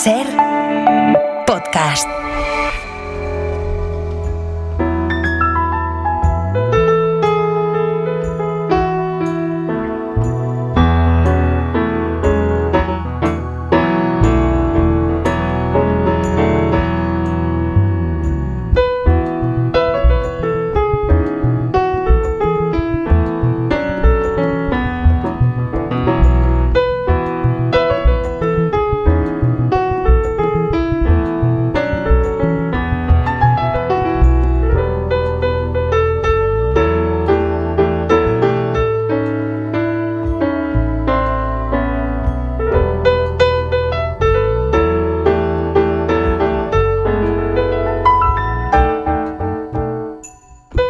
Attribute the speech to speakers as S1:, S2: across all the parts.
S1: SER Podcast.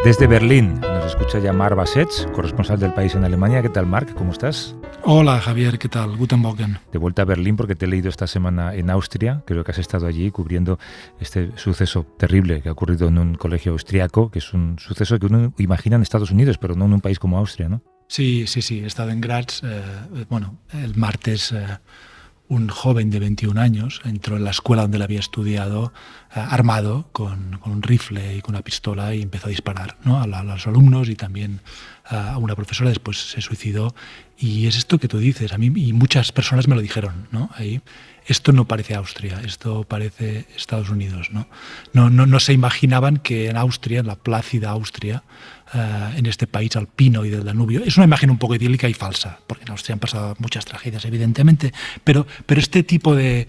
S2: Desde Berlín nos escucha ya Marc Bassets, corresponsal del País en Alemania. ¿Qué tal, Marc? ¿Cómo estás?
S3: Hola, Javier. ¿Qué tal? Guten Morgen.
S2: De vuelta a Berlín porque te he leído esta semana en Austria. Creo que has estado allí cubriendo este suceso terrible que ha ocurrido en un colegio austriaco, que es un suceso que uno imagina en Estados Unidos, pero no en un país como Austria, ¿no?
S3: Sí. He estado en Graz. El martes un joven de 21 años entró en la escuela donde él había estudiado armado con un rifle y con una pistola y empezó a disparar, ¿no? a los alumnos y también a una profesora. Después se suicidó. Y es esto que tú dices, a mí y muchas personas me lo dijeron, ¿no? Ahí, esto no parece Austria, esto parece Estados Unidos, ¿no? No se imaginaban que en Austria, en la plácida Austria, en este país alpino y del Danubio, es una imagen un poco idílica y falsa, porque en Austria han pasado muchas tragedias, evidentemente, pero este tipo de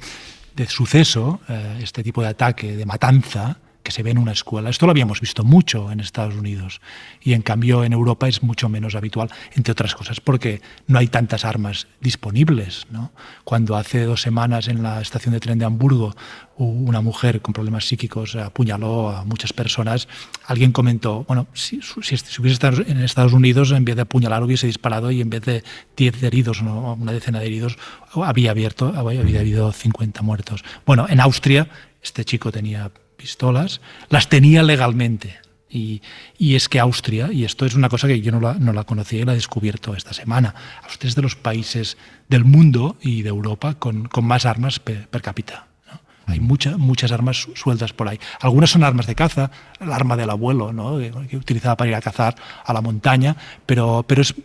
S3: suceso, este tipo de ataque, de matanza, que se ve en una escuela. Esto lo habíamos visto mucho en Estados Unidos y en cambio en Europa es mucho menos habitual, entre otras cosas porque no hay tantas armas disponibles, ¿no? Cuando hace 2 semanas en la estación de tren de Hamburgo una mujer con problemas psíquicos apuñaló a muchas personas, alguien comentó, bueno, si hubiese estado en Estados Unidos, en vez de apuñalar hubiese disparado y en vez de 10 heridos, ¿no? Una decena de heridos, había habido 50 muertos. Bueno, en Austria este chico tenía pistolas, las tenía legalmente. Y es que Austria, y esto es una cosa que yo no la conocía y la he descubierto esta semana, Austria es de los países del mundo y de Europa con más armas per cápita, ¿no? Hay muchas armas sueltas por ahí. Algunas son armas de caza, el arma del abuelo, ¿no? que utilizaba para ir a cazar a la montaña, pero es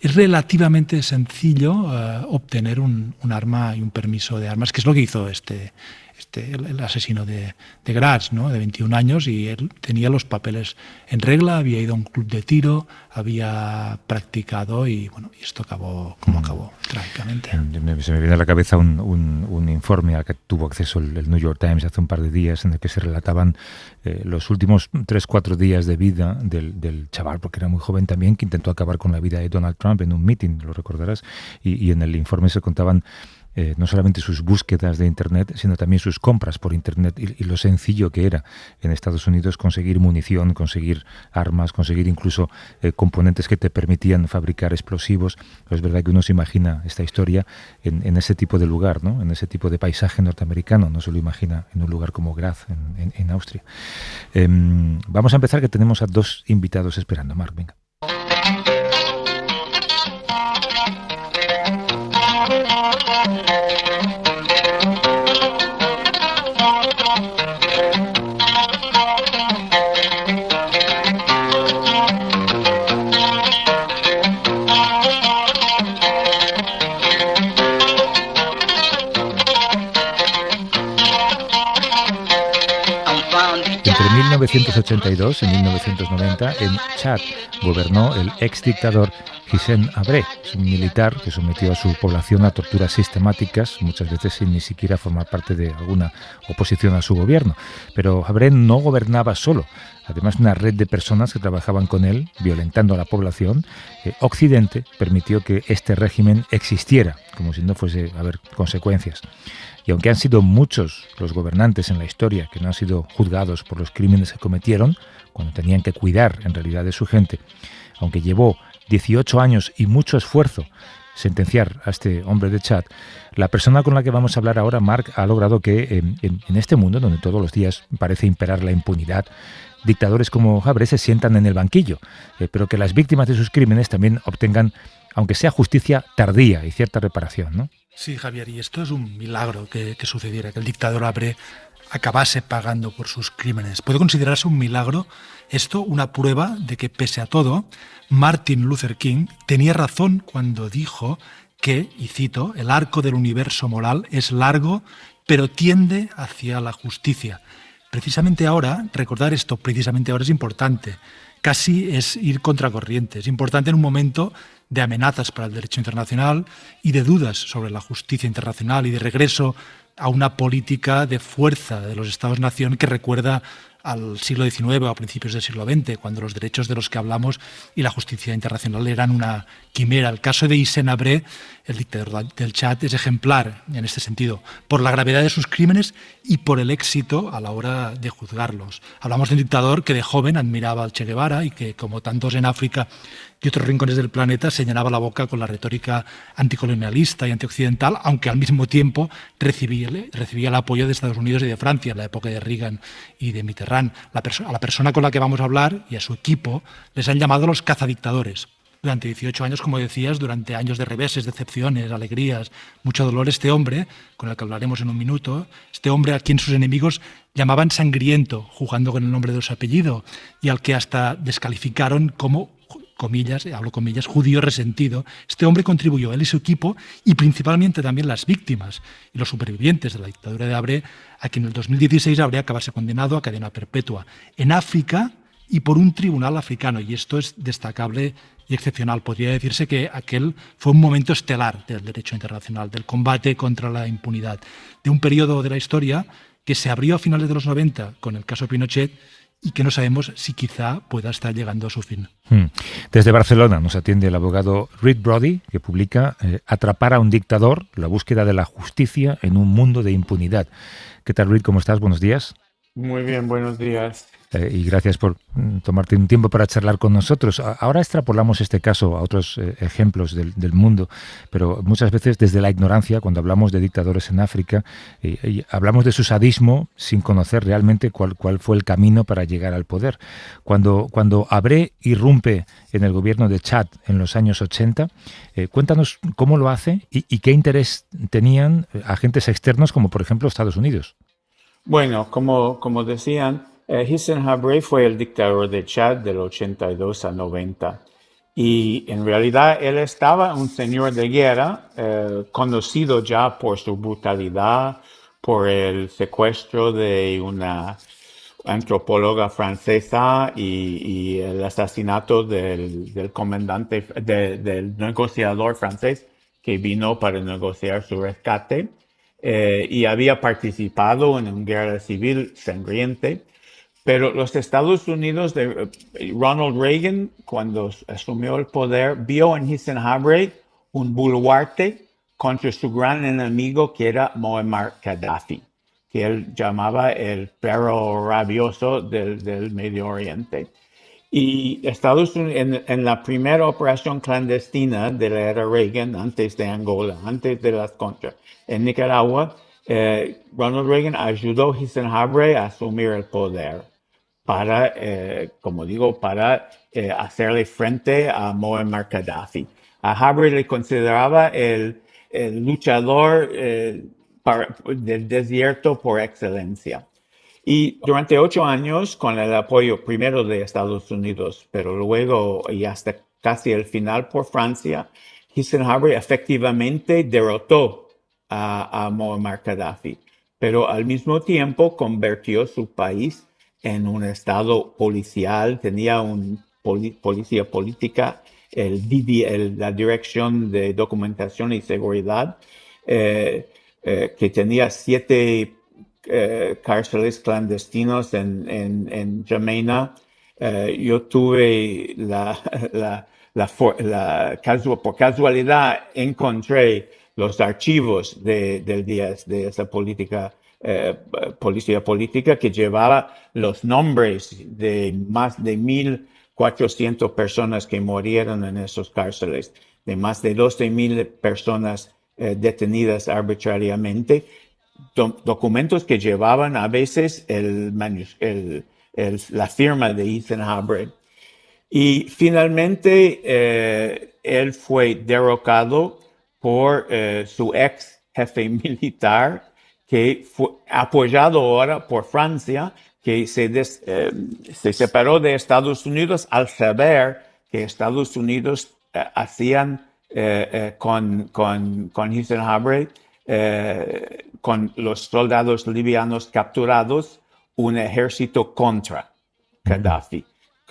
S3: relativamente sencillo obtener un arma y un permiso de armas, que es lo que hizo el asesino de Graz, ¿no? De 21 años, y él tenía los papeles en regla, había ido a un club de tiro, había practicado y esto acabó como acabó, trágicamente.
S2: Se me viene a la cabeza un informe al que tuvo acceso el New York Times hace un par de días en el que se relataban los últimos 3-4 días de vida del chaval, porque era muy joven también, que intentó acabar con la vida de Donald Trump en un meeting, lo recordarás, y en el informe se contaban no solamente sus búsquedas de Internet, sino también sus compras por Internet y lo sencillo que era en Estados Unidos conseguir munición, conseguir armas, conseguir incluso componentes que te permitían fabricar explosivos. Es verdad que uno se imagina esta historia en ese tipo de lugar, ¿no? En ese tipo de paisaje norteamericano, no se lo imagina en un lugar como Graz, en Austria. Vamos a empezar, que tenemos a 2 invitados esperando. Marc, venga. Entre 1982 y 1990 en Chad gobernó el exdictador Hissène Habré, un militar que sometió a su población a torturas sistemáticas, muchas veces sin ni siquiera formar parte de alguna oposición a su gobierno. Pero Habré no gobernaba solo. Además, una red de personas que trabajaban con él, violentando a la población, Occidente permitió que este régimen existiera, como si no fuese a haber consecuencias. Y aunque han sido muchos los gobernantes en la historia que no han sido juzgados por los crímenes que cometieron, cuando tenían que cuidar en realidad de su gente, aunque llevó 18 años y mucho esfuerzo sentenciar a este hombre de Chad, la persona con la que vamos a hablar ahora, Marc, ha logrado que en este mundo, donde todos los días parece imperar la impunidad, dictadores como Habré se sientan en el banquillo, pero que las víctimas de sus crímenes también obtengan, aunque sea justicia tardía y cierta reparación, ¿no?
S3: Sí, Javier, y esto es un milagro que sucediera, que el dictador Abre acabase pagando por sus crímenes. ¿Puede considerarse un milagro esto, una prueba de que, pese a todo, Martin Luther King tenía razón cuando dijo que, y cito, el arco del universo moral es largo, pero tiende hacia la justicia? Precisamente ahora, recordar esto precisamente ahora es importante. Casi es ir contracorriente. Es importante en un momento de amenazas para el derecho internacional y de dudas sobre la justicia internacional y de regreso a una política de fuerza de los Estados-nación que recuerda al siglo XIX o a principios del siglo XX, cuando los derechos de los que hablamos y la justicia internacional eran una quimera. El caso de Hissène Habré, el dictador del Chad, es ejemplar en este sentido, por la gravedad de sus crímenes y por el éxito a la hora de juzgarlos. Hablamos de un dictador que de joven admiraba al Che Guevara y que, como tantos en África y otros rincones del planeta, se llenaba la boca con la retórica anticolonialista y antioccidental, aunque al mismo tiempo recibía el apoyo de Estados Unidos y de Francia en la época de Reagan y de Mitterrand. A la persona con la que vamos a hablar y a su equipo les han llamado los cazadictadores. Durante 18 años, como decías, durante años de reveses, decepciones, alegrías, mucho dolor, este hombre, con el que hablaremos en un minuto, este hombre a quien sus enemigos llamaban sangriento, jugando con el nombre de su apellido, y al que hasta descalificaron como, comillas, hablo comillas, judío resentido. Este hombre contribuyó, él y su equipo, y principalmente también las víctimas y los supervivientes de la dictadura de Habré, a quien en el 2016 habría acabarse condenado a cadena perpetua en África y por un tribunal africano. Y esto es destacable y excepcional. Podría decirse que aquel fue un momento estelar del derecho internacional, del combate contra la impunidad, de un periodo de la historia que se abrió a finales de los 90 con el caso Pinochet y que no sabemos si quizá pueda estar llegando a su fin.
S2: Desde Barcelona nos atiende el abogado Reed Brody, que publica Atrapar a un dictador, la búsqueda de la justicia en un mundo de impunidad. ¿Qué tal, Reed? ¿Cómo estás? Buenos días.
S4: Muy bien, buenos días.
S2: Y gracias por tomarte un tiempo para charlar con nosotros. Ahora extrapolamos este caso a otros ejemplos del mundo, pero muchas veces desde la ignorancia, cuando hablamos de dictadores en África, hablamos de su sadismo sin conocer realmente cuál fue el camino para llegar al poder. Cuando Habré irrumpe en el gobierno de Chad en los años 80, cuéntanos cómo lo hace y qué interés tenían agentes externos como por ejemplo Estados Unidos.
S4: Bueno, como decían, Hissène Habré fue el dictador de Chad del 82 a 90. Y en realidad él estaba un señor de guerra, conocido ya por su brutalidad, por el secuestro de una antropóloga francesa y el asesinato del comandante, del negociador francés que vino para negociar su rescate. Y había participado en una guerra civil sangriente. Pero los Estados Unidos de Ronald Reagan, cuando asumió el poder, vio en Hissène Habré un baluarte contra su gran enemigo, que era Muammar Gaddafi, que él llamaba el perro rabioso del Medio Oriente. Y Estados Unidos, en la primera operación clandestina de la era Reagan, antes de Angola, antes de las contras, en Nicaragua, Ronald Reagan ayudó a Hissène Habré a asumir el poder para, como digo, para hacerle frente a Muammar Gaddafi. A Habré le consideraba el luchador del desierto por excelencia. Y durante 8 años, con el apoyo primero de Estados Unidos, pero luego y hasta casi el final por Francia, Hissène Habré efectivamente derrotó a Muammar Gaddafi, pero al mismo tiempo convirtió su país en un estado policial, tenía una policía política, la Dirección de Documentación y Seguridad, que tenía 7 cárceles clandestinos en N'Djamena. Yo tuve por casualidad encontré los archivos de esa policía política que llevaba los nombres de más de 1,400 personas que murieron en esos cárceles, de más de 12,000 personas detenidas arbitrariamente. Documentos que llevaban a veces la firma de Hissène Habré. Y finalmente él fue derrocado por su ex jefe militar, que fue apoyado ahora por Francia, que se separó de Estados Unidos al saber que Estados Unidos hacían con Hissène Habré, con los soldados libianos capturados, un ejército contra Gaddafi,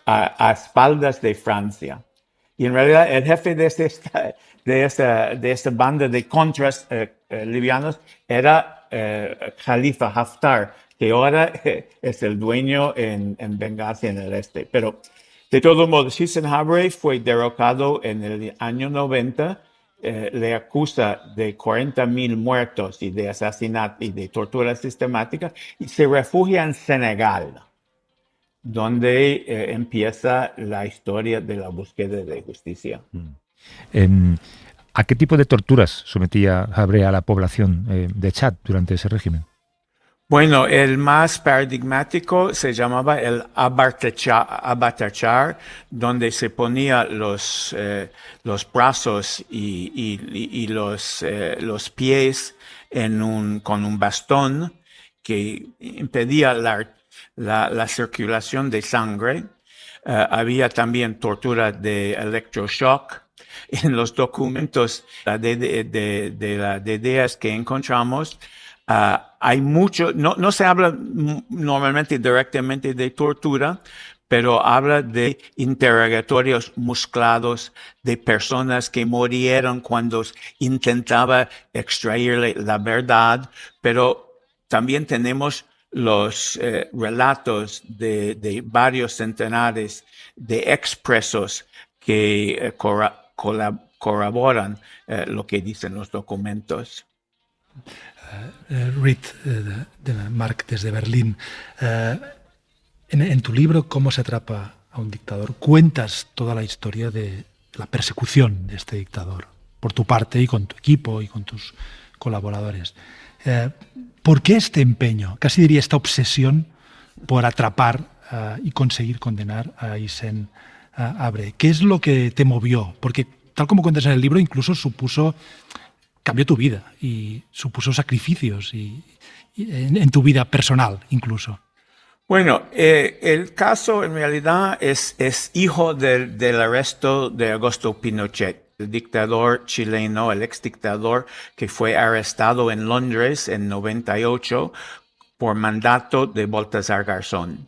S4: a espaldas de Francia. Y en realidad el jefe de esta banda de contras libianos era Khalifa Haftar, que ahora es el dueño en Benghazi, en el este. Pero de todos modos, Hissène Habré fue derrocado en el año 90, le acusa de 40.000 muertos y de asesinato y de tortura sistemática, y se refugia en Senegal, donde empieza la historia de la búsqueda de justicia.
S2: ¿A qué tipo de torturas sometía Habré a la población de Chad durante ese régimen?
S4: Bueno, el más paradigmático se llamaba el abatachar, donde se ponía los brazos y los pies con un bastón que impedía la circulación de sangre. Había también tortura de electroshock. En los documentos de la DDS que encontramos, hay mucho, no se habla normalmente directamente de tortura, pero habla de interrogatorios musculados de personas que murieron cuando intentaba extraerle la verdad, pero también tenemos los relatos de varios centenares de expresos que corroboran lo que dicen los documentos.
S3: Reed, de Marc desde Berlín, en tu libro ¿Cómo se atrapa a un dictador? Cuentas toda la historia de la persecución de este dictador, por tu parte y con tu equipo y con tus colaboradores. ¿Por qué este empeño, casi diría esta obsesión por atrapar y conseguir condenar a Hissène Habré? ¿Qué es lo que te movió? Porque tal como cuentas en el libro, incluso cambió tu vida y supuso sacrificios y en tu vida personal incluso.
S4: Bueno, el caso en realidad es hijo del arresto de Augusto Pinochet, el dictador chileno, el exdictador que fue arrestado en Londres en 98 por mandato de Baltasar Garzón.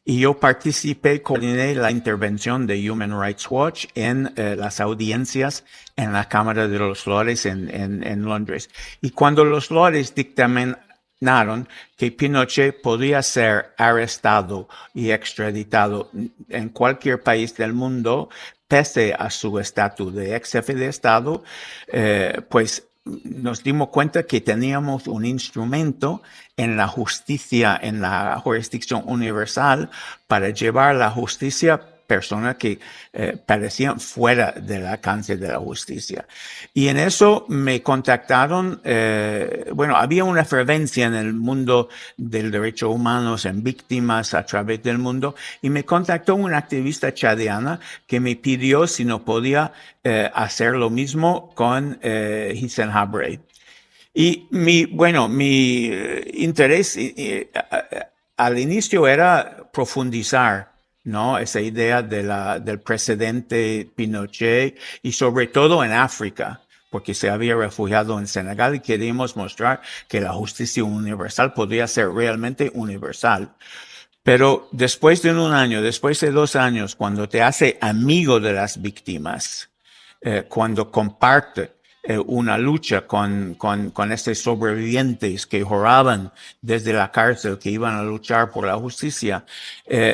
S4: Y yo coordiné la intervención de Human Rights Watch en las audiencias en la Cámara de los Lores en Londres. Y cuando los Lores dictaminaron que Pinochet podía ser arrestado y extraditado en cualquier país del mundo, pese a su estatus de ex jefe de Estado, pues nos dimos cuenta que teníamos un instrumento en la justicia, en la jurisdicción universal, para llevar la justicia a personas que parecían fuera del alcance de la justicia. Y en eso me contactaron, había una fervencia en el mundo del derecho humano, en víctimas a través del mundo, y me contactó una activista chadiana que me pidió si no podía hacer lo mismo con Hissène Habré. Y mi interés al inicio era profundizar, ¿no? Esa idea del presidente Pinochet y sobre todo en África, porque se había refugiado en Senegal y queríamos mostrar que la justicia universal podía ser realmente universal. Pero después de un año, después de 2 años, cuando te hace amigo de las víctimas, cuando comparte una lucha con estos sobrevivientes que juraban desde la cárcel que iban a luchar por la justicia,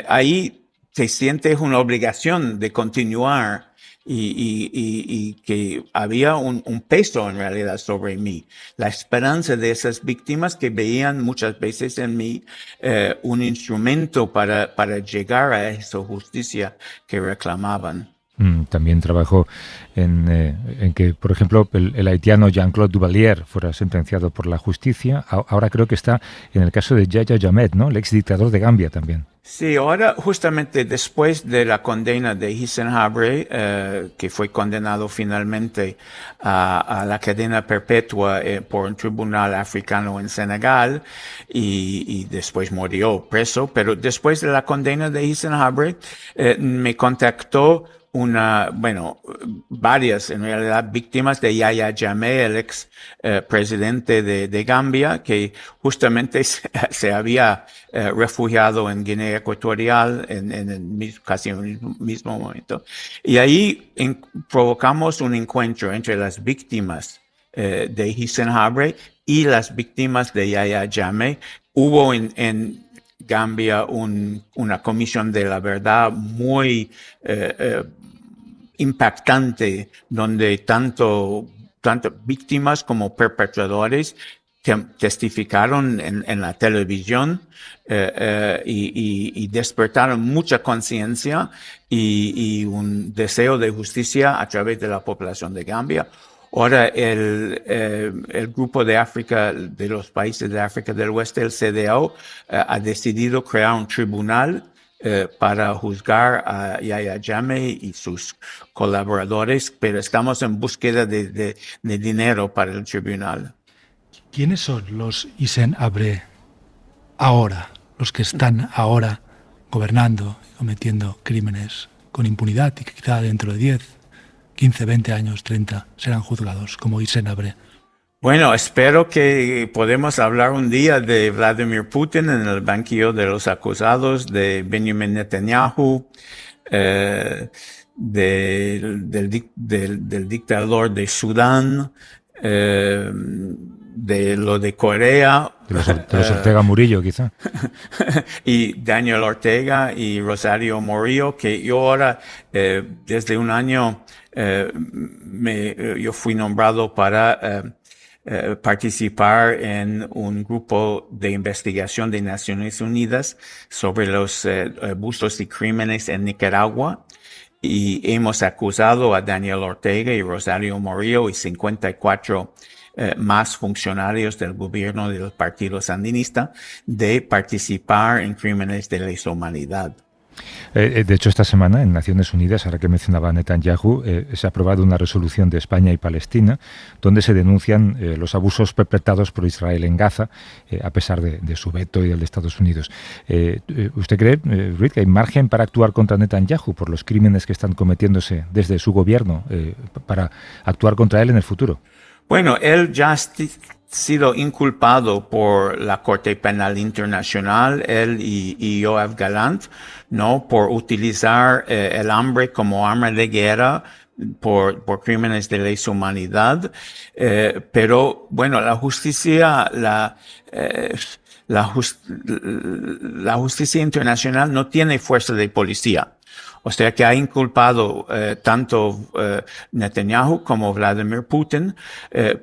S4: ahí te sientes una obligación de continuar y que había un peso en realidad sobre mí. La esperanza de esas víctimas que veían muchas veces en mí un instrumento para llegar a esa justicia que reclamaban.
S2: También trabajó en que, por ejemplo, el haitiano Jean-Claude Duvalier fuera sentenciado por la justicia. Ahora creo que está en el caso de Yahya Jammeh, ¿no? El exdictador de Gambia también.
S4: Sí, ahora justamente después de la condena de Hissène Habré, que fue condenado finalmente a la cadena perpetua por un tribunal africano en Senegal y después murió preso, pero después de la condena de Hissène Habré, me contactó varias en realidad víctimas de Yahya Jammeh, el ex presidente de Gambia, que justamente se había refugiado en Guinea Ecuatorial casi en el mismo momento. Y ahí provocamos un encuentro entre las víctimas de Hissène Habré y las víctimas de Yahya Jammeh. Hubo en Gambia una comisión de la verdad muy impactante, donde tanto víctimas como perpetradores testificaron en la televisión y despertaron mucha conciencia y un deseo de justicia a través de la población de Gambia. Ahora el grupo de África, de los países de África del Oeste, el CEDEAO, ha decidido crear un tribunal para juzgar a Yahya Jammeh y sus colaboradores, pero estamos en búsqueda de dinero para el tribunal.
S3: ¿Quiénes son los Hissène Habré ahora, los que están ahora gobernando y cometiendo crímenes con impunidad y que quizá dentro de 10, 15, 20 años, 30 serán juzgados como Hissène Habré?
S4: Bueno, espero que podamos hablar un día de Vladimir Putin en el banquillo de los acusados, de Benjamin Netanyahu, del dictador de Sudán, de lo de Corea.
S2: De los Ortega Murillo, quizá.
S4: Y Daniel Ortega y Rosario Murillo, que yo ahora, desde un año, yo fui nombrado para participar en un grupo de investigación de Naciones Unidas sobre los abusos y crímenes en Nicaragua. Y hemos acusado a Daniel Ortega y Rosario Murillo y 54 más funcionarios del gobierno del Partido Sandinista de participar en crímenes de lesa humanidad.
S2: De hecho, esta semana en Naciones Unidas, ahora que mencionaba Netanyahu, se ha aprobado una resolución de España y Palestina donde se denuncian los abusos perpetrados por Israel en Gaza, a pesar de su veto y del de Estados Unidos. ¿Usted cree, Ruiz, que hay margen para actuar contra Netanyahu por los crímenes que están cometiéndose desde su gobierno, para actuar contra él en el futuro?
S4: Bueno, él ya ha sido inculpado por la Corte Penal Internacional, él y Yoav Gallant, ¿no? Por utilizar el hambre como arma de guerra por crímenes de lesa humanidad. Pero, bueno, la justicia internacional no tiene fuerza de policía. O sea que ha inculpado tanto Netanyahu como Vladimir Putin,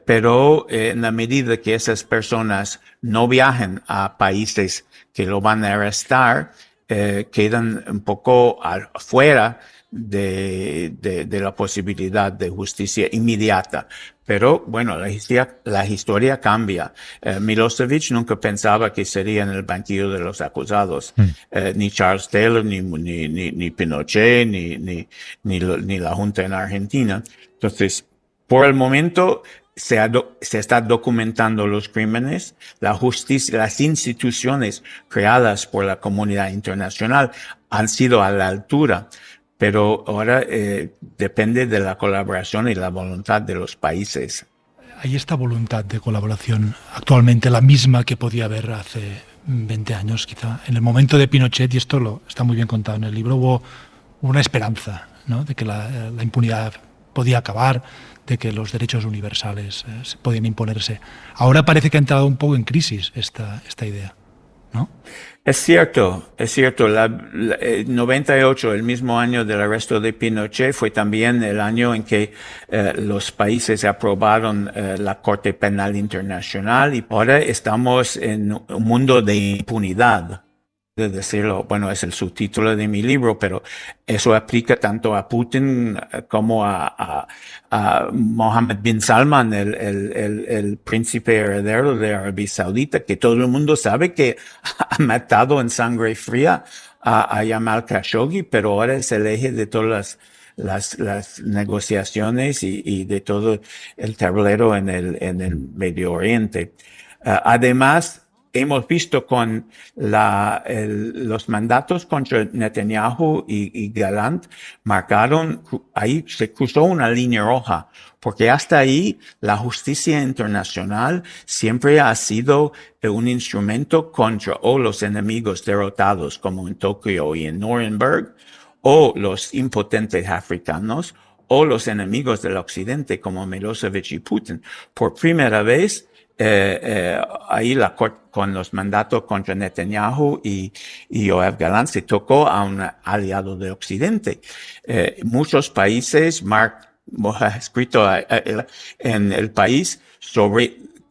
S4: pero en la medida que esas personas no viajen a países que lo van a arrestar, quedan un poco afuera de la posibilidad de justicia inmediata. Pero bueno, la historia cambia. Milosevic nunca pensaba que sería en el banquillo de los acusados. Ni Charles Taylor, ni Pinochet, ni la Junta en Argentina. Entonces, por el momento, se está documentando los crímenes, la justicia, las instituciones creadas por la comunidad internacional han sido a la altura. Pero ahora depende de la colaboración y la voluntad de los países.
S3: ¿Hay esta voluntad de colaboración actualmente la misma que podía haber hace 20 años, quizá? En el momento de Pinochet, y esto está muy bien contado en el libro, hubo una esperanza, ¿no?, de que la impunidad podía acabar, de que los derechos universales podían imponerse. Ahora parece que ha entrado un poco en crisis esta idea, ¿no?
S4: Es cierto. El 98, el mismo año del arresto de Pinochet, fue también el año en que los países aprobaron la Corte Penal Internacional y ahora estamos en un mundo de impunidad. De decirlo, bueno, es el subtítulo de mi libro, pero eso aplica tanto a Putin como a Mohammed bin Salman, el príncipe heredero de Arabia Saudita, que todo el mundo sabe que ha matado en sangre fría a Jamal Khashoggi, pero ahora es el eje de todas las negociaciones y de todo el tablero en el Medio Oriente. Además, hemos visto con los mandatos contra Netanyahu y Gallant ahí se cruzó una línea roja, porque hasta ahí la justicia internacional siempre ha sido un instrumento contra o los enemigos derrotados, como en Tokio y en Nuremberg, o los impotentes africanos, o los enemigos del occidente, como Milosevic y Putin. Por primera vez, ahí con los mandatos contra Netanyahu y Yoav Gallant se tocó a un aliado de Occidente. Muchos países, Mark ha escrito en El País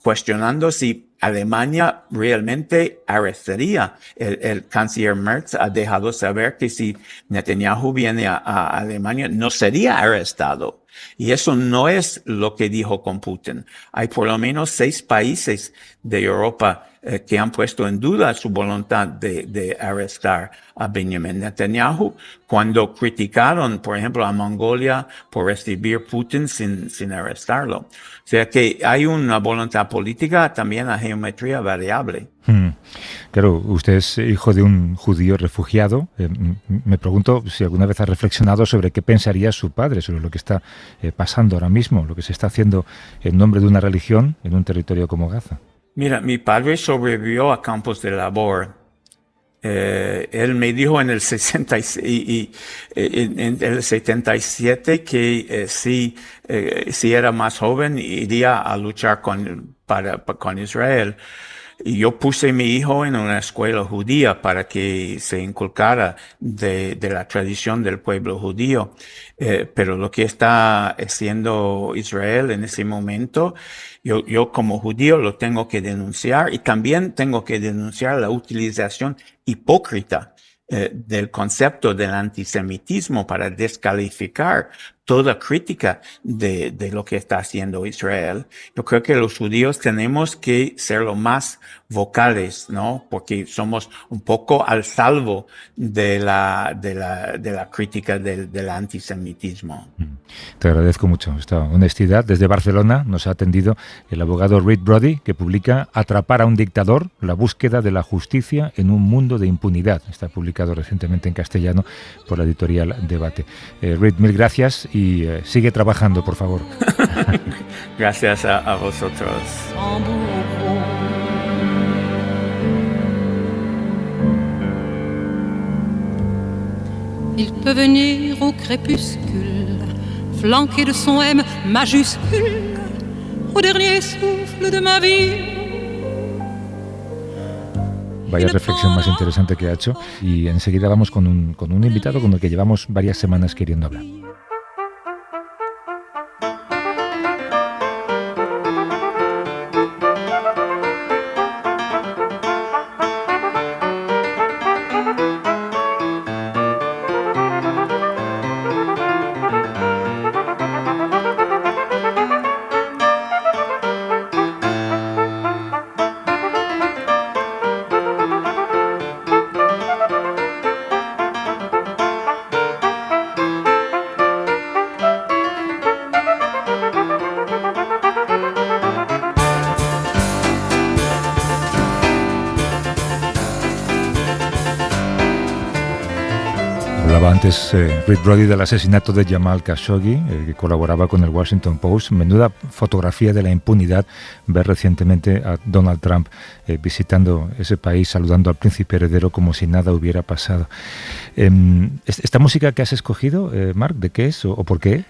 S4: cuestionando si Alemania realmente arrestaría. El canciller Merz ha dejado saber que si Netanyahu viene a Alemania no sería arrestado. Y eso no es lo que dijo con Putin. Hay por lo menos 6 países de Europa que han puesto en duda su voluntad de arrestar a Benjamin Netanyahu cuando criticaron, por ejemplo, a Mongolia por recibir Putin sin arrestarlo. O sea que hay una voluntad política, también a geometría variable.
S2: Claro, usted es hijo de un judío refugiado. Me pregunto si alguna vez ha reflexionado sobre qué pensaría su padre sobre lo que está pasando ahora mismo, lo que se está haciendo en nombre de una religión en un territorio como Gaza.
S4: Mira, mi padre sobrevivió a campos de labor. Él me dijo en el 77 que si era más joven iría a luchar con Israel. Y yo puse a mi hijo en una escuela judía para que se inculcara de la tradición del pueblo judío. Pero lo que está haciendo Israel en ese momento, yo como judío lo tengo que denunciar, y también tengo que denunciar la utilización hipócrita del concepto del antisemitismo para descalificar toda crítica de lo que está haciendo Israel. Yo creo que los judíos tenemos que ser lo más vocales, ¿no? Porque somos un poco al salvo de la crítica del antisemitismo.
S2: Te agradezco mucho esta honestidad. Desde Barcelona nos ha atendido el abogado Reed Brody, que publica Atrapar a un dictador, la búsqueda de la justicia en un mundo de impunidad. Está publicado recientemente en castellano por la editorial Debate. Reed, mil gracias y sigue trabajando, por favor.
S4: Gracias a vosotros.
S5: Il peut venir au crépuscule, flanqué de son M majuscule, au dernier souffle de ma vie.
S2: Vaya reflexión más interesante que ha hecho, y enseguida vamos con un invitado con el que llevamos varias semanas queriendo hablar. Antes, Reed Brody, del asesinato de Jamal Khashoggi, que colaboraba con el Washington Post. Menuda fotografía de la impunidad ver recientemente a Donald Trump visitando ese país, saludando al príncipe heredero como si nada hubiera pasado. ¿Esta música que has escogido, Marc, de qué es o por qué?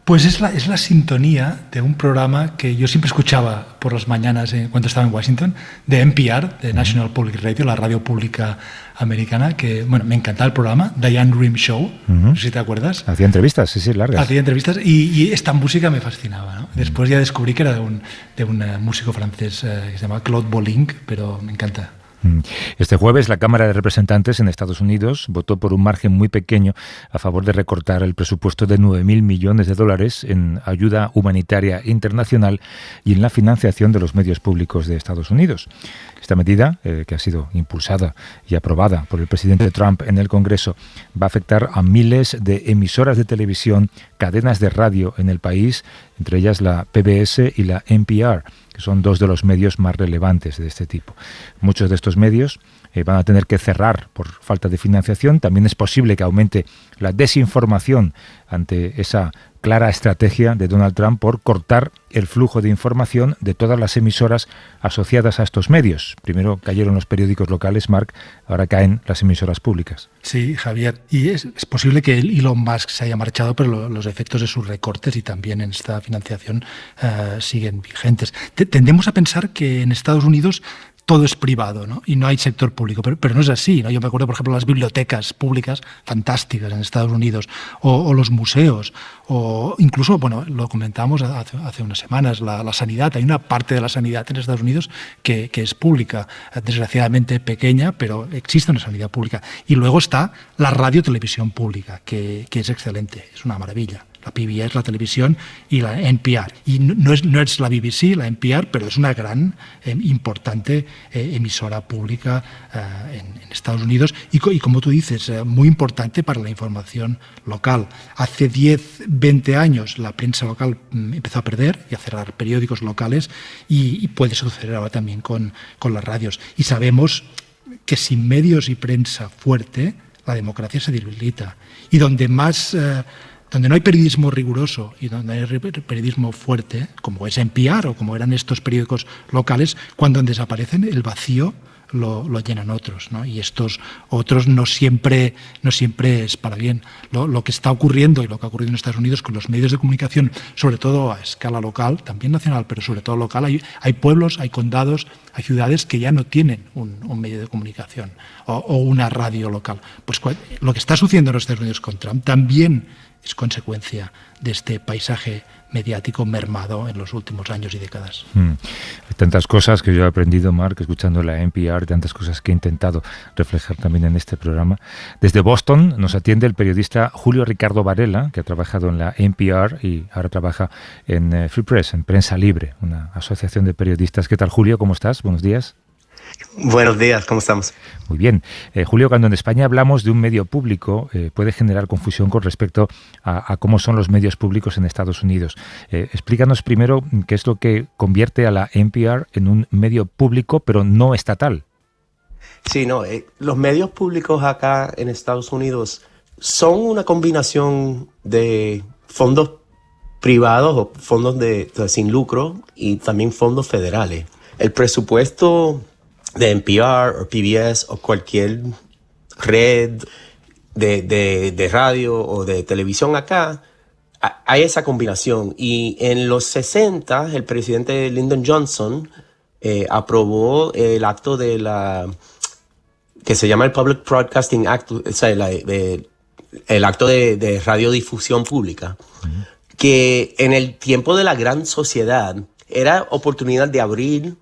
S3: Pues es la sintonía de un programa que yo siempre escuchaba por las mañanas cuando estaba en Washington, de NPR, de National Public Radio, la radio pública americana, que, bueno, me encantaba el programa, Diane Rehm Show, no sé si te acuerdas.
S2: Hacía entrevistas, sí, largas.
S3: Hacía entrevistas y esta música me fascinaba, ¿no? Después ya descubrí que era de un músico francés que se llama Claude Bolling, pero me encanta.
S2: Este jueves la Cámara de Representantes en Estados Unidos votó por un margen muy pequeño a favor de recortar el presupuesto de 9.000 millones de dólares en ayuda humanitaria internacional y en la financiación de los medios públicos de Estados Unidos. Esta medida, que ha sido impulsada y aprobada por el presidente Trump en el Congreso, va a afectar a miles de emisoras de televisión, cadenas de radio en el país, entre ellas la PBS y la NPR, que son dos de los medios más relevantes de este tipo. Muchos de estos medios van a tener que cerrar por falta de financiación. También es posible que aumente la desinformación ante esa clara estrategia de Donald Trump por cortar el flujo de información de todas las emisoras asociadas a estos medios. Primero cayeron los periódicos locales, Marc, ahora caen las emisoras públicas.
S3: Sí, Javier, y es posible que Elon Musk se haya marchado, pero los efectos de sus recortes y también en esta financiación siguen vigentes. Tendemos a pensar que en Estados Unidos todo es privado, ¿no? Y no hay sector público, pero no es así, ¿no? Yo me acuerdo, por ejemplo, las bibliotecas públicas fantásticas en Estados Unidos, o los museos, o incluso, bueno, lo comentábamos hace unas semanas, la sanidad. Hay una parte de la sanidad en Estados Unidos que es pública, desgraciadamente pequeña, pero existe una sanidad pública. Y luego está la radio-televisión pública, que es excelente, es una maravilla. La PBS, la televisión, y la NPR. Y no es la BBC, la NPR, pero es una gran, importante emisora pública en Estados Unidos y como tú dices, muy importante para la información local. Hace 10, 20 años la prensa local empezó a perder y a cerrar periódicos locales y puede suceder ahora también con las radios. Y sabemos que sin medios y prensa fuerte, la democracia se debilita. Y donde no hay periodismo riguroso y donde hay periodismo fuerte, como es NPR o como eran estos periódicos locales, cuando desaparecen, el vacío lo llenan otros, ¿no? Y estos otros no siempre es para bien. Lo que está ocurriendo y lo que ha ocurrido en Estados Unidos con los medios de comunicación, sobre todo a escala local, también nacional, pero sobre todo local, hay pueblos, hay condados, hay ciudades que ya no tienen un medio de comunicación o una radio local. Pues lo que está sucediendo en los Estados Unidos con Trump también es consecuencia de este paisaje mediático mermado en los últimos años y décadas.
S2: Hay tantas cosas que yo he aprendido, Marc, escuchando la NPR, tantas cosas que he intentado reflejar también en este programa. Desde Boston nos atiende el periodista Julio Ricardo Varela, que ha trabajado en la NPR y ahora trabaja en Free Press, en Prensa Libre, una asociación de periodistas. ¿Qué tal, Julio? ¿Cómo estás? Buenos días.
S6: Buenos días, ¿cómo estamos?
S2: Muy bien. Julio, cuando en España hablamos de un medio público, puede generar confusión con respecto a cómo son los medios públicos en Estados Unidos. Explícanos primero qué es lo que convierte a la NPR en un medio público, pero no estatal.
S6: Sí, los medios públicos acá en Estados Unidos son una combinación de fondos privados o fondos sin lucro y también fondos federales. El presupuesto de NPR o PBS o cualquier red de radio o de televisión acá, hay esa combinación. Y en los 60, el presidente Lyndon Johnson aprobó el acto que se llama el Public Broadcasting Act, o sea, el acto de radiodifusión pública, que en el tiempo de la gran sociedad era oportunidad de abrir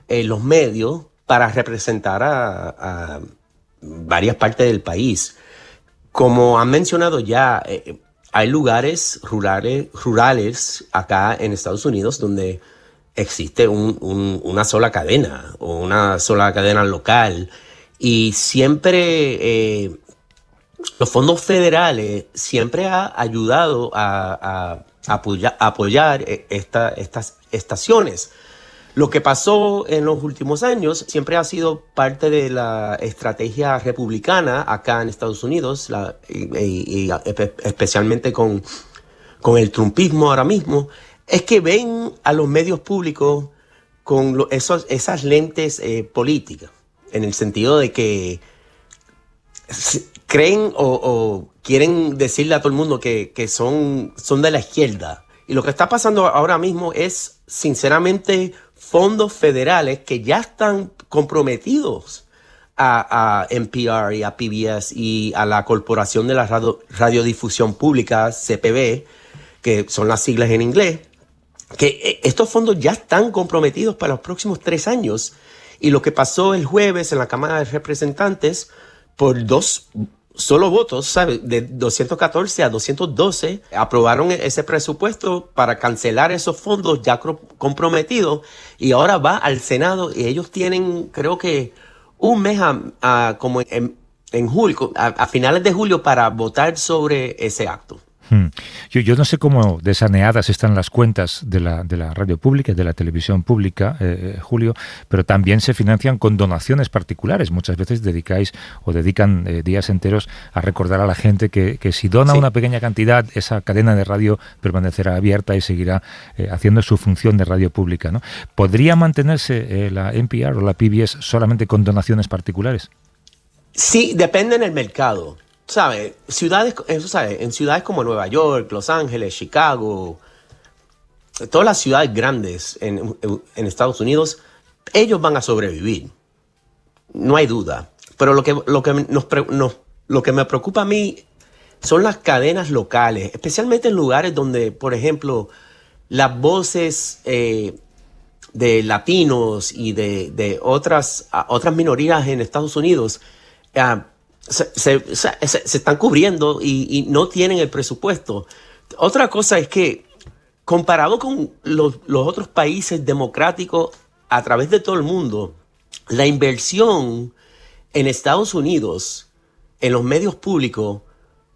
S6: los medios para representar a varias partes del país. Como han mencionado ya, hay lugares rurales acá en Estados Unidos donde existe una sola cadena o una sola cadena local y siempre los fondos federales siempre han ayudado a apoyar estas estaciones. Lo que pasó en los últimos años siempre ha sido parte de la estrategia republicana acá en Estados Unidos, y especialmente con el trumpismo ahora mismo, es que ven a los medios públicos con esas lentes políticas, en el sentido de que creen o quieren decirle a todo el mundo que son de la izquierda. Y lo que está pasando ahora mismo es, sinceramente, fondos federales que ya están comprometidos a NPR y a PBS y a la Corporación de la Radiodifusión Pública, CPB, que son las siglas en inglés, que estos fondos ya están comprometidos para los próximos 3 años Y lo que pasó el jueves en la Cámara de Representantes, por 2 solo votos, ¿sabes? De 214 a 212, aprobaron ese presupuesto para cancelar esos fondos ya comprometidos, y ahora va al Senado y ellos tienen, creo que, un mes como en julio, a finales de julio, para votar sobre ese acto.
S2: Yo no sé cómo desaneadas están las cuentas de la radio pública y de la televisión pública, Julio, pero también se financian con donaciones particulares. Muchas veces dedican días enteros a recordar a la gente que si dona una pequeña cantidad, esa cadena de radio permanecerá abierta y seguirá haciendo su función de radio pública, ¿no? ¿Podría mantenerse la NPR o la PBS solamente con donaciones particulares?
S6: Sí, depende del mercado. ¿Sabes? En ciudades como Nueva York, Los Ángeles, Chicago, todas las ciudades grandes en Estados Unidos, ellos van a sobrevivir. No hay duda. Pero lo que me preocupa a mí son las cadenas locales, especialmente en lugares donde, por ejemplo, las voces de latinos y de otras minorías en Estados Unidos se están cubriendo y no tienen el presupuesto. Otra cosa es que, comparado con los otros países democráticos a través de todo el mundo, la inversión en Estados Unidos, en los medios públicos,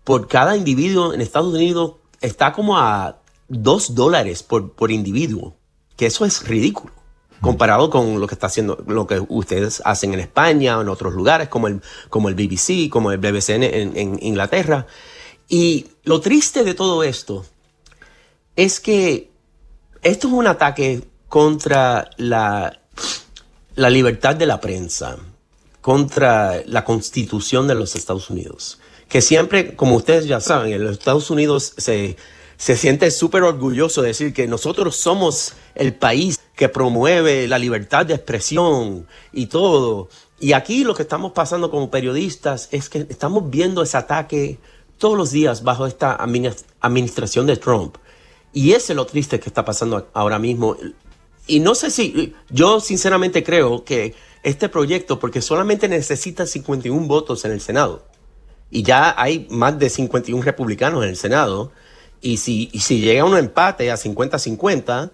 S6: por cada individuo en Estados Unidos está como a $2 por individuo, que eso es ridículo comparado con lo que está haciendo, lo que ustedes hacen en España o en otros lugares como el BBC, como el BBC en Inglaterra. Y lo triste de todo esto es que esto es un ataque contra la libertad de la prensa, contra la Constitución de los Estados Unidos, que siempre, como ustedes ya saben, en los Estados Unidos se siente súper orgulloso de decir que nosotros somos el país que promueve la libertad de expresión y todo. Y aquí lo que estamos pasando como periodistas es que estamos viendo ese ataque todos los días bajo esta administración de Trump. Y ese es lo triste que está pasando ahora mismo. Y no sé si, yo sinceramente creo que este proyecto, porque solamente necesita 51 votos en el Senado, y ya hay más de 51 republicanos en el Senado, y si llega un empate a 50-50,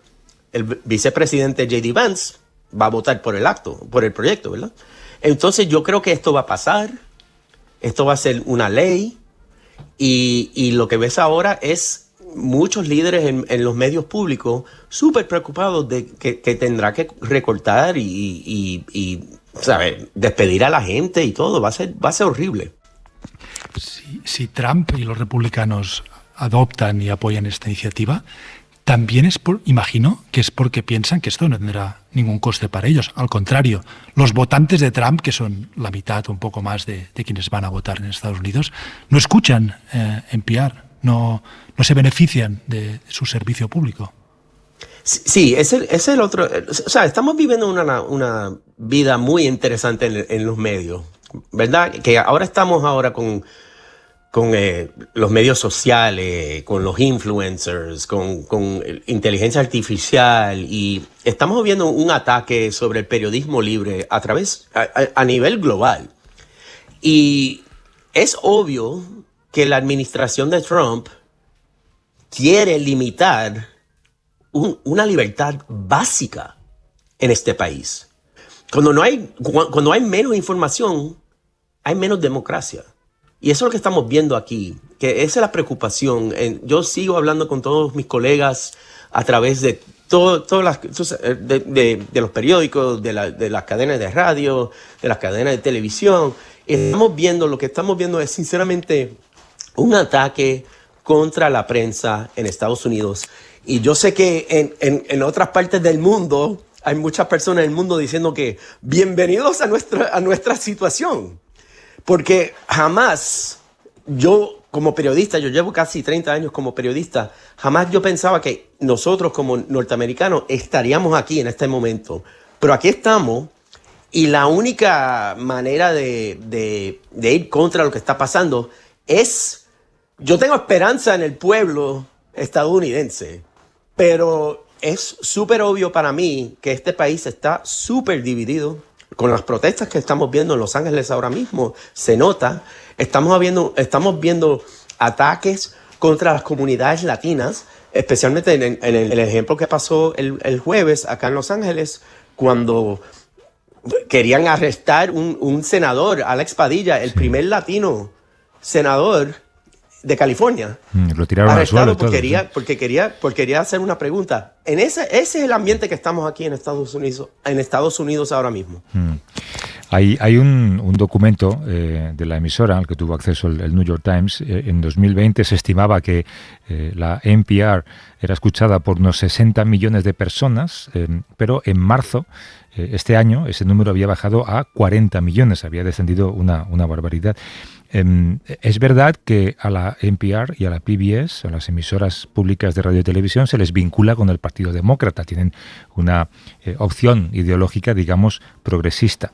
S6: el vicepresidente J.D. Vance va a votar por el proyecto, ¿verdad? Entonces yo creo que esto va a pasar, esto va a ser una ley, y lo que ves ahora es muchos líderes en los medios públicos súper preocupados de que tendrá que recortar y ¿sabes? Despedir a la gente y todo, va a ser horrible.
S3: Si Trump y los republicanos adoptan y apoyan esta iniciativa, también imagino que es porque piensan que esto no tendrá ningún coste para ellos. Al contrario, los votantes de Trump, que son la mitad o un poco más de quienes van a votar en Estados Unidos, no escuchan NPR, no se benefician de su servicio público.
S6: Sí, es el otro. O sea, estamos viviendo una vida muy interesante en los medios, ¿verdad? Que ahora estamos con los medios sociales, con los influencers, con inteligencia artificial, y estamos viendo un ataque sobre el periodismo libre a nivel global. Y es obvio que la administración de Trump quiere limitar una libertad básica en este país. Cuando hay menos información, hay menos democracia. Y eso es lo que estamos viendo aquí, que esa es la preocupación. Yo sigo hablando con todos mis colegas a través de de los periódicos, de las cadenas de radio, de las cadenas de televisión. Lo que estamos viendo es sinceramente un ataque contra la prensa en Estados Unidos. Y yo sé que en otras partes del mundo hay muchas personas en el mundo diciendo que bienvenidos a nuestra situación. Porque jamás, yo como periodista, yo llevo casi 30 años como periodista, jamás yo pensaba que nosotros como norteamericanos estaríamos aquí en este momento. Pero aquí estamos, y la única manera de ir contra lo que está pasando es, yo tengo esperanza en el pueblo estadounidense, pero es súper obvio para mí que este país está súper dividido. con las protestas que estamos viendo en Los Ángeles ahora mismo, se nota, estamos viendo ataques contra las comunidades latinas, especialmente en el ejemplo que pasó el jueves acá en Los Ángeles, cuando querían arrestar un senador, Alex Padilla, el primer latino senador de California.
S2: Lo tiraron al suelo
S6: porque quería hacer una pregunta. Ese es el ambiente que estamos aquí en Estados Unidos ahora mismo.
S2: Hay un documento de la emisora al que tuvo acceso el New York Times. En 2020 se estimaba que la NPR era escuchada por unos 60 millones de personas, pero en marzo este año ese número había bajado a 40 millones, había descendido una barbaridad. Es verdad que a la NPR y a la PBS, a las emisoras públicas de radio y televisión, se les vincula con el Partido Demócrata. Tienen una opción ideológica, digamos, progresista.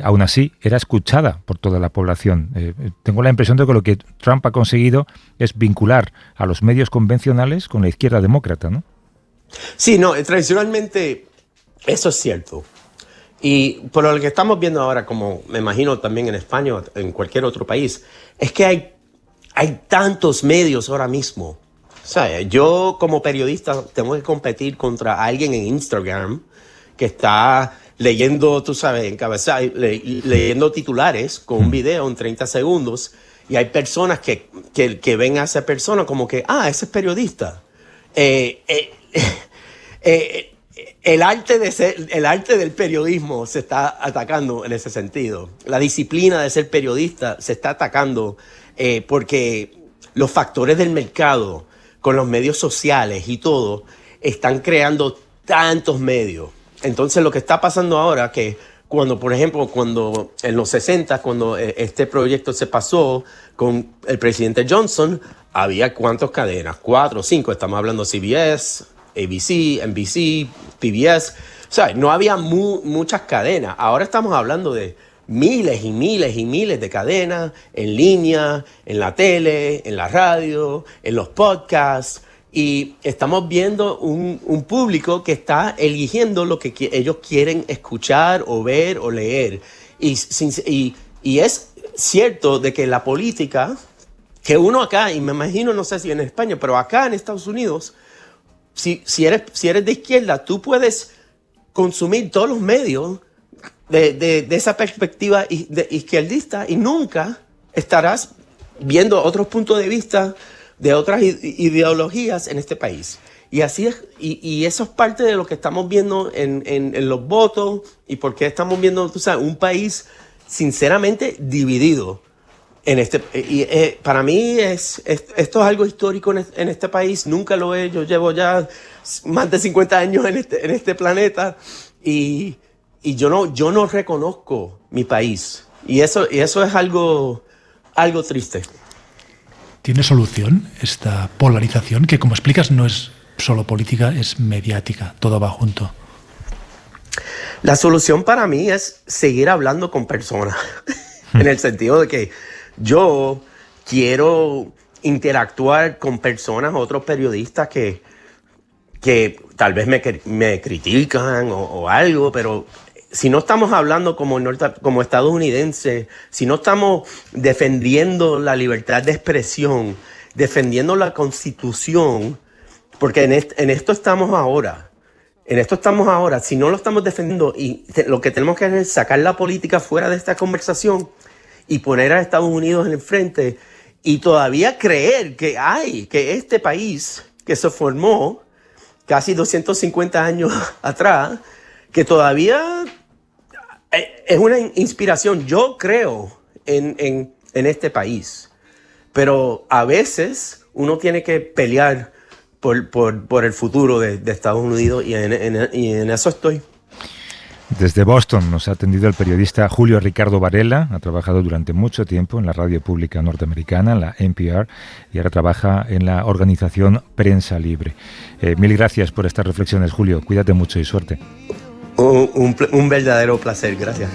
S2: Aún así, era escuchada por toda la población. Tengo la impresión de que lo que Trump ha conseguido es vincular a los medios convencionales con la izquierda demócrata, ¿no?
S6: Sí, no, tradicionalmente eso es cierto. Y por lo que estamos viendo ahora, como me imagino también en España o en cualquier otro país, es que hay tantos medios ahora mismo. O sea, yo como periodista tengo que competir contra alguien en Instagram que está leyendo, tú sabes, leyendo titulares con un video en 30 segundos, y hay personas que ven a esa persona como que, ese es periodista. El arte del periodismo se está atacando en ese sentido. La disciplina de ser periodista se está atacando porque los factores del mercado, con los medios sociales y todo, están creando tantos medios. Entonces lo que está pasando ahora, que por ejemplo, cuando en los 60, cuando este proyecto se pasó con el presidente Johnson, había ¿cuántas cadenas? 4 o 5, estamos hablando de CBS, ABC, NBC, PBS. O sea, no había muchas cadenas. Ahora estamos hablando de miles y miles y miles de cadenas en línea, en la tele, en la radio, en los podcasts. Y estamos viendo un público que está eligiendo lo que ellos quieren escuchar o ver o leer. Y es cierto de que la política, que uno acá, y me imagino, no sé si en España, pero acá en Estados Unidos, si eres de izquierda, tú puedes consumir todos los medios de esa perspectiva izquierdista y nunca estarás viendo otros puntos de vista de otras ideologías en este país. Y así es, y eso es parte de lo que estamos viendo en los votos y por qué estamos viendo, tú sabes, un país sinceramente dividido. Para mí esto es algo histórico en este país. Nunca lo he. Yo llevo ya más de 50 años en este planeta y yo no reconozco mi país. Y eso es algo triste.
S3: ¿Tiene solución esta polarización que, como explicas, no es solo política, es mediática? Todo va junto.
S6: La solución para mí es seguir hablando con personas en el sentido de que yo quiero interactuar con personas, otros periodistas que tal vez me critican o algo, pero si no estamos hablando como estadounidenses, si no estamos defendiendo la libertad de expresión, defendiendo la Constitución, porque en esto estamos ahora. Si no lo estamos defendiendo, y lo que tenemos que hacer es sacar la política fuera de esta conversación y poner a Estados Unidos en el frente y todavía creer que este país que se formó casi 250 años atrás, que todavía es una inspiración. Yo creo en este país, pero a veces uno tiene que pelear por el futuro de Estados Unidos y en eso estoy.
S2: Desde Boston nos ha atendido el periodista Julio Ricardo Varela. Ha trabajado durante mucho tiempo en la radio pública norteamericana, la NPR, y ahora trabaja en la organización Prensa Libre. Mil gracias por estas reflexiones, Julio. Cuídate mucho y suerte.
S6: Un verdadero placer. Gracias.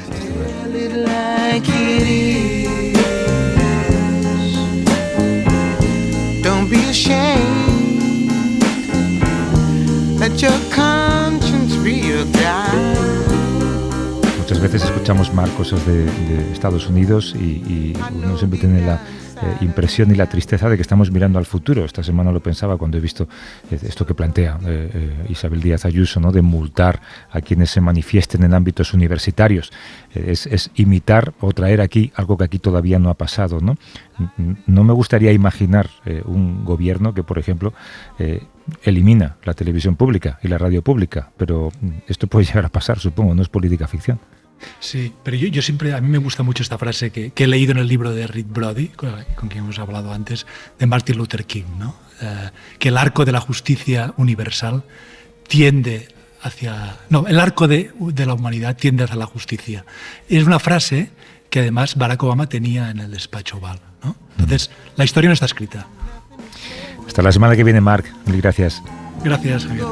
S7: Don't be ashamed. Let your conscience be your guide.
S2: muchas veces escuchamos mal cosas de Estados Unidos y uno siempre tiene la impresión y la tristeza de que estamos mirando al futuro. Esta semana lo pensaba cuando he visto esto que plantea Isabel Díaz Ayuso, ¿no?, de multar a quienes se manifiesten en ámbitos universitarios. Es imitar o traer aquí algo que aquí todavía no ha pasado, ¿no? No me gustaría imaginar un gobierno que, por ejemplo, elimina la televisión pública y la radio pública, pero esto puede llegar a pasar, supongo, no es política ficción.
S3: Sí, pero yo siempre, a mí me gusta mucho esta frase que he leído en el libro de Rick Brody, con quien hemos hablado antes, de Martin Luther King, ¿no? Que el arco de la justicia universal tiende hacia... No, el arco de la humanidad tiende hacia la justicia. Es una frase que además Barack Obama tenía en el despacho Oval, ¿no? Entonces, la historia no está escrita.
S2: Hasta la semana que viene, Marc. Mil gracias.
S3: Gracias, Javier.